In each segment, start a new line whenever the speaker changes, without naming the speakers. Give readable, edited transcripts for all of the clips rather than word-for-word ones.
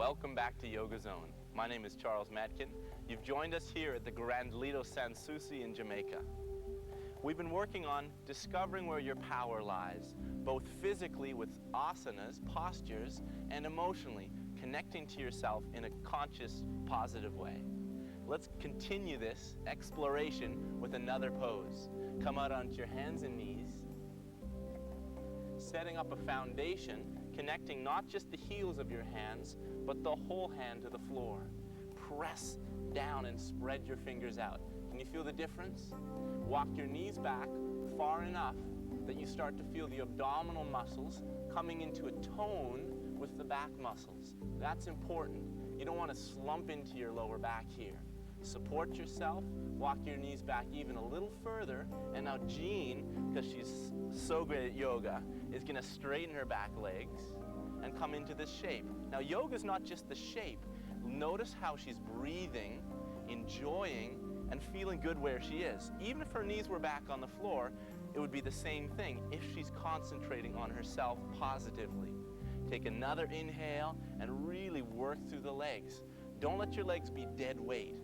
Welcome back to Yoga Zone. My name is Charles Matkin. You've joined us here at the Grand Lido Sans Souci in Jamaica. We've been working on discovering where your power lies, both physically with asanas, postures, and emotionally, connecting to yourself in a conscious, positive way. Let's continue this exploration with another pose. Come out onto your hands and knees, setting up a foundation, connecting not just the heels of your hands, but the whole hand to the floor. Press down and spread your fingers out. Can you feel the difference? Walk your knees back far enough that you start to feel the abdominal muscles coming into a tone with the back muscles. That's important. You don't want to slump into your lower back here. Support yourself, walk your knees back even a little further, and now Jean, because she's so great at yoga, is going to straighten her back legs and come into this shape. Now yoga is not just the shape. Notice how she's breathing, enjoying, and feeling good where she is. Even if her knees were back on the floor, it would be the same thing if she's concentrating on herself positively. Take another inhale and really work through the legs. Don't let your legs be dead weight.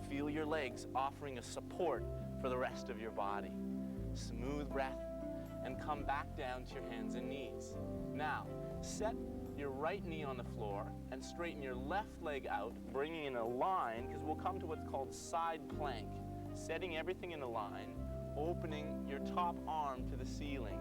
Feel your legs offering a support for the rest of your body. Smooth breath and come back down to your hands and knees. Now, set your right knee on the floor and straighten your left leg out, bringing in a line, because we'll come to what's called side plank. Setting everything in a line, opening your top arm to the ceiling,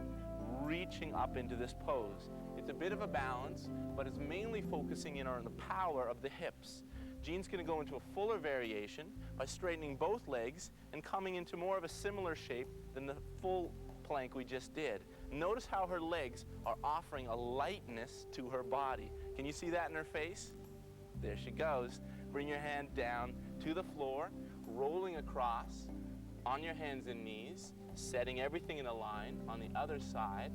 reaching up into this pose. It's a bit of a balance, but it's mainly focusing in on the power of the hips. Jean's going to go into a fuller variation by straightening both legs and coming into more of a similar shape than the full plank we just did. Notice how her legs are offering a lightness to her body. Can you see that in her face? There she goes. Bring your hand down to the floor, rolling across on your hands and knees, setting everything in a line on the other side,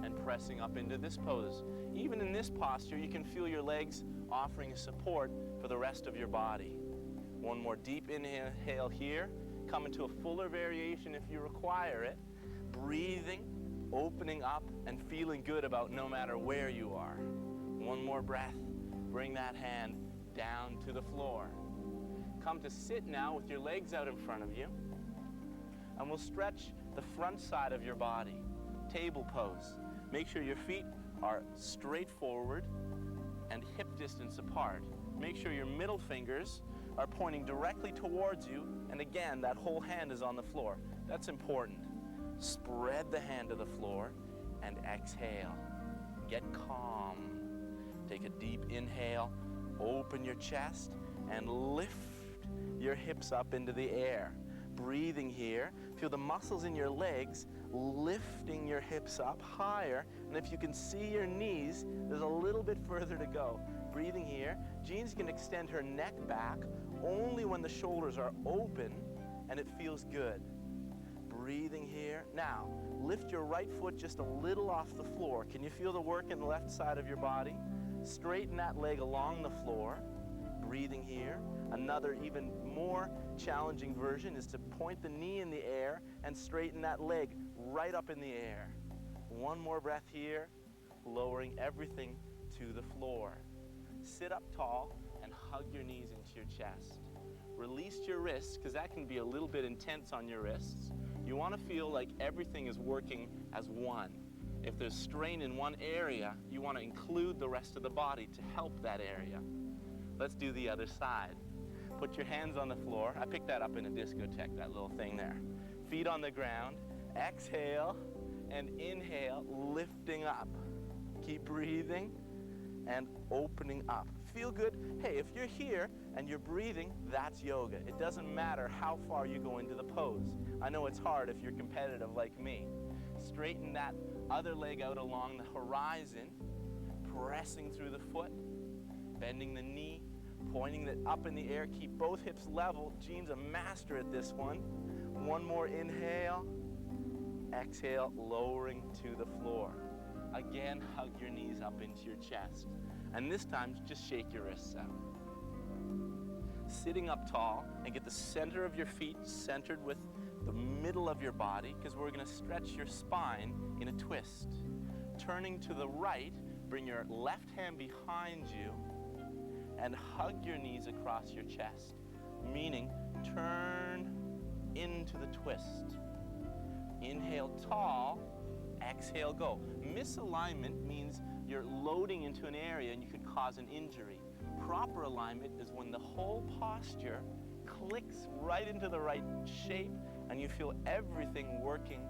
and pressing up into this pose. Even in this posture, you can feel your legs offering support for the rest of your body. One more deep inhale here. Come into a fuller variation if you require it. Breathing, opening up, and feeling good about no matter where you are. One more breath. Bring that hand down to the floor. Come to sit now with your legs out in front of you. And we'll stretch the front side of your body. Table pose. Make sure your feet are straight forward and hip distance apart. Make sure your middle fingers are pointing directly towards you, and again, that whole hand is on the floor. That's important. Spread the hand to the floor and exhale. Get calm. Take a deep inhale, open your chest, and lift your hips up into the air. Breathing here, feel the muscles in your legs lifting your hips up higher, and if you can see your knees, there's a little bit further to go. Breathing here, Jean's going to extend her neck back only when the shoulders are open and it feels good. Breathing here. Now, lift your right foot just a little off the floor. Can you feel the work in the left side of your body? Straighten that leg along the floor. Breathing here. Another even more challenging version is to point the knee in the air and straighten that leg right up in the air. One more breath here, lowering everything to the floor. Sit up tall and hug your knees into your chest. Release your wrists, because that can be a little bit intense on your wrists. You want to feel like everything is working as one. If there's strain in one area, you want to include the rest of the body to help that area. Let's do the other side. Put your hands on the floor. I picked that up in a discotheque, that little thing there. Feet on the ground. Exhale and inhale, lifting up. Keep breathing and opening up. Feel good? Hey, if you're here and you're breathing, that's yoga. It doesn't matter how far you go into the pose. I know it's hard if you're competitive like me. Straighten that other leg out along the horizon, pressing through the foot, bending the knee, pointing it up in the air. Keep both hips level. Jean's a master at this one. One more inhale. Exhale, lowering to the floor. Again, hug your knees up into your chest. And this time, just shake your wrists out. Sitting up tall, and get the center of your feet centered with the middle of your body, because we're going to stretch your spine in a twist. Turning to the right, Bring your left hand behind you and hug your knees across your chest, meaning turn into the twist. Inhale tall, exhale go. Misalignment means you're loading into an area and you could cause an injury. Proper alignment is when the whole posture clicks right into the right shape and you feel everything working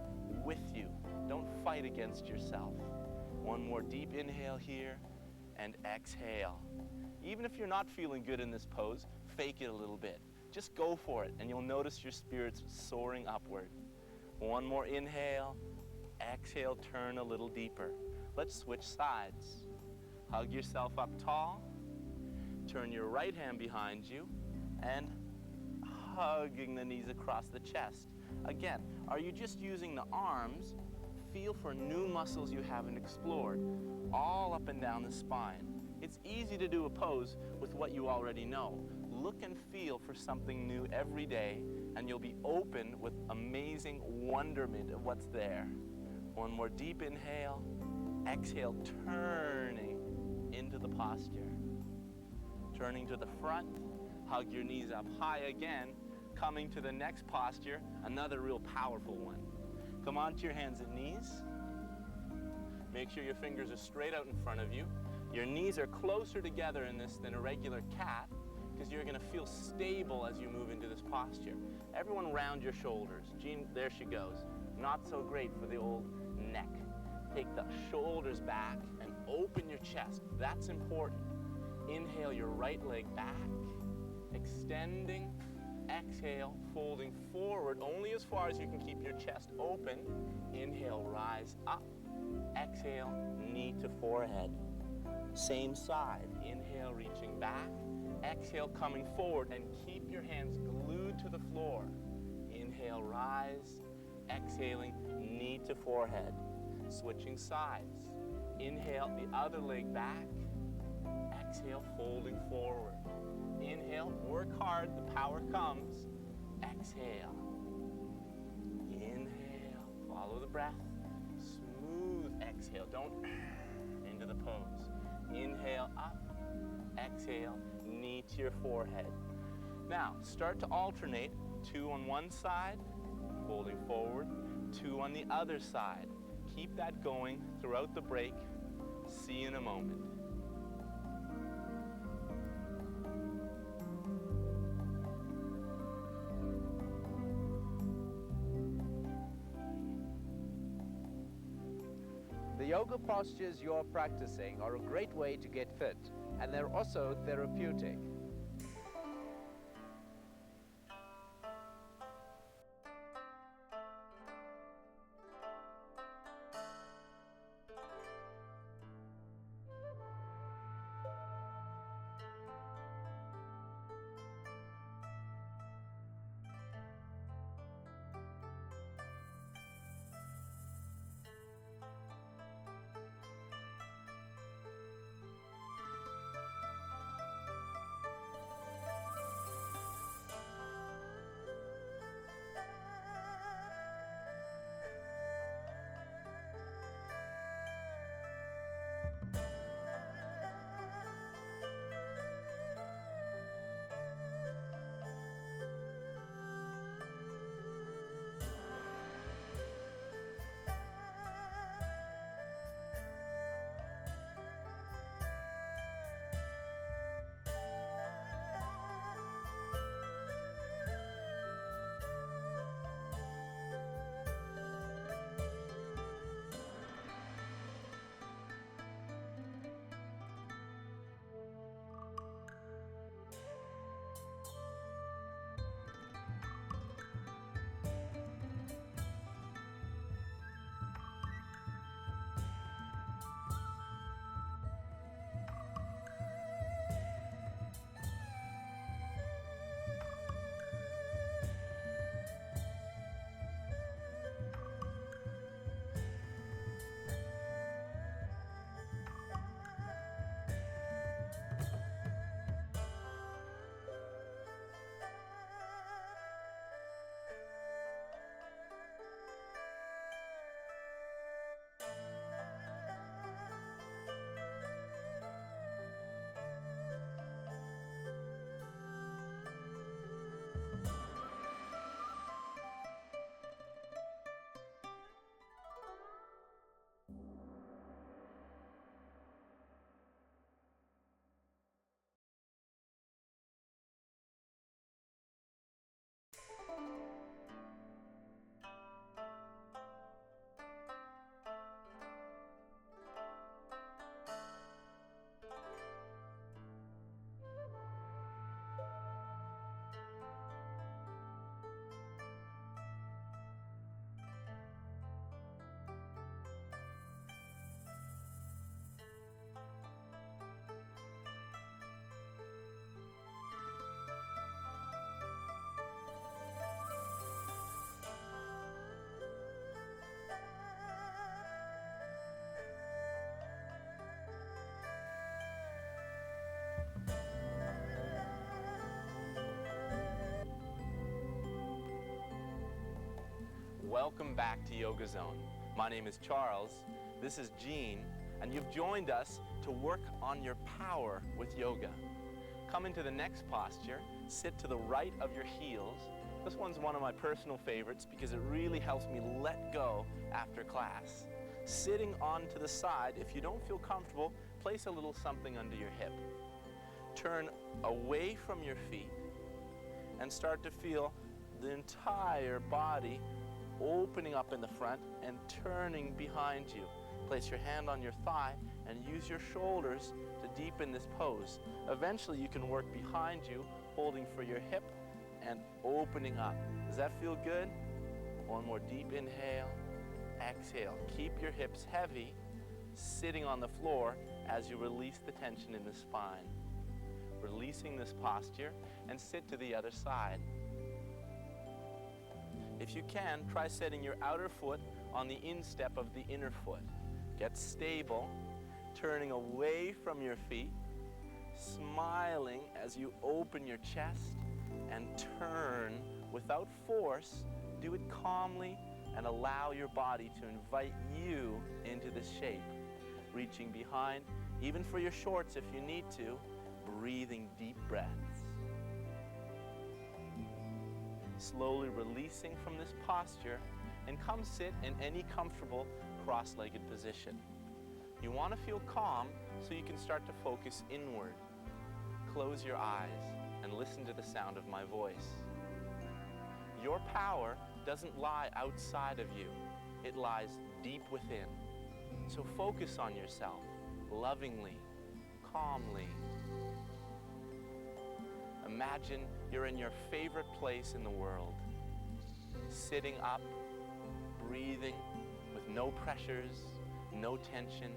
with you. Don't fight against yourself. One more deep inhale here and exhale. Even if you're not feeling good in this pose, fake it a little bit. Just go for it and you'll notice your spirit's soaring upward. One more inhale, exhale, turn a little deeper. Let's switch sides. Hug yourself up tall, turn your right hand behind you, and hugging the knees across the chest. Again, are you just using the arms? Feel for new muscles you haven't explored, all up and down the spine. It's easy to do a pose with what you already know. Look and feel for something new every day, and you'll be open with amazing wonderment of what's there. One more deep inhale, exhale, turning into the posture. Turning to the front, hug your knees up high again, coming to the next posture, another real powerful one. Come onto your hands and knees. Make sure your fingers are straight out in front of you. Your knees are closer together in this than a regular cat because you're going to feel stable as you move into this posture. Everyone round your shoulders. Jean, there she goes. Not so great for the old neck. Take the shoulders back and open your chest. That's important. Inhale your right leg back, extending. Exhale, folding forward only as far as you can keep your chest open. Inhale, rise up. Exhale, knee to forehead. Same side. Inhale, reaching back. Exhale, coming forward, and keep your hands glued to the floor. Inhale, rise. Exhaling, knee to forehead. Switching sides. Inhale, the other leg back. Exhale, folding forward. Inhale, work hard, the power comes. Exhale. Inhale, follow the breath. Smooth exhale, don't into the pose. Inhale, up. Exhale, knee to your forehead. Now, start to alternate. 2 on one side, folding forward. 2 on the other side. Keep that going throughout the break. See you in a moment.
The yoga postures you're practicing are a great way to get fit, and they're also therapeutic.
Welcome back to Yoga Zone. My name is Charles, this is Jean, and you've joined us to work on your power with yoga. Come into the next posture, sit to the right of your heels. This one's one of my personal favorites because it really helps me let go after class. Sitting on to the side, if you don't feel comfortable, place a little something under your hip. Turn away from your feet and start to feel the entire body opening up in the front and turning behind you. Place your hand on your thigh and use your shoulders to deepen this pose. Eventually you can work behind you, holding for your hip and opening up. Does that feel good? One more deep inhale, exhale. Keep your hips heavy, sitting on the floor as you release the tension in the spine. Releasing this posture and sit to the other side. If you can, try setting your outer foot on the instep of the inner foot. Get stable, turning away from your feet, smiling as you open your chest and turn without force. Do it calmly and allow your body to invite you into this shape. Reaching behind, even for your shorts if you need to, breathing deep breaths. Slowly releasing from this posture and come sit in any comfortable cross-legged position. You want to feel calm so you can start to focus inward. Close your eyes and listen to the sound of my voice. Your power doesn't lie outside of you. It lies deep within. So focus on yourself, lovingly, calmly. Imagine you're in your favorite place in the world, sitting up, breathing with no pressures, no tension.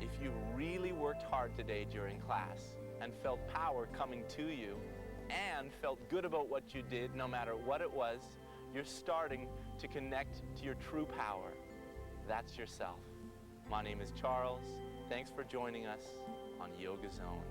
If you really worked hard today during class and felt power coming to you and felt good about what you did, no matter what it was, you're starting to connect to your true power. That's yourself. My name is Charles. Thanks for joining us on Yoga Zone.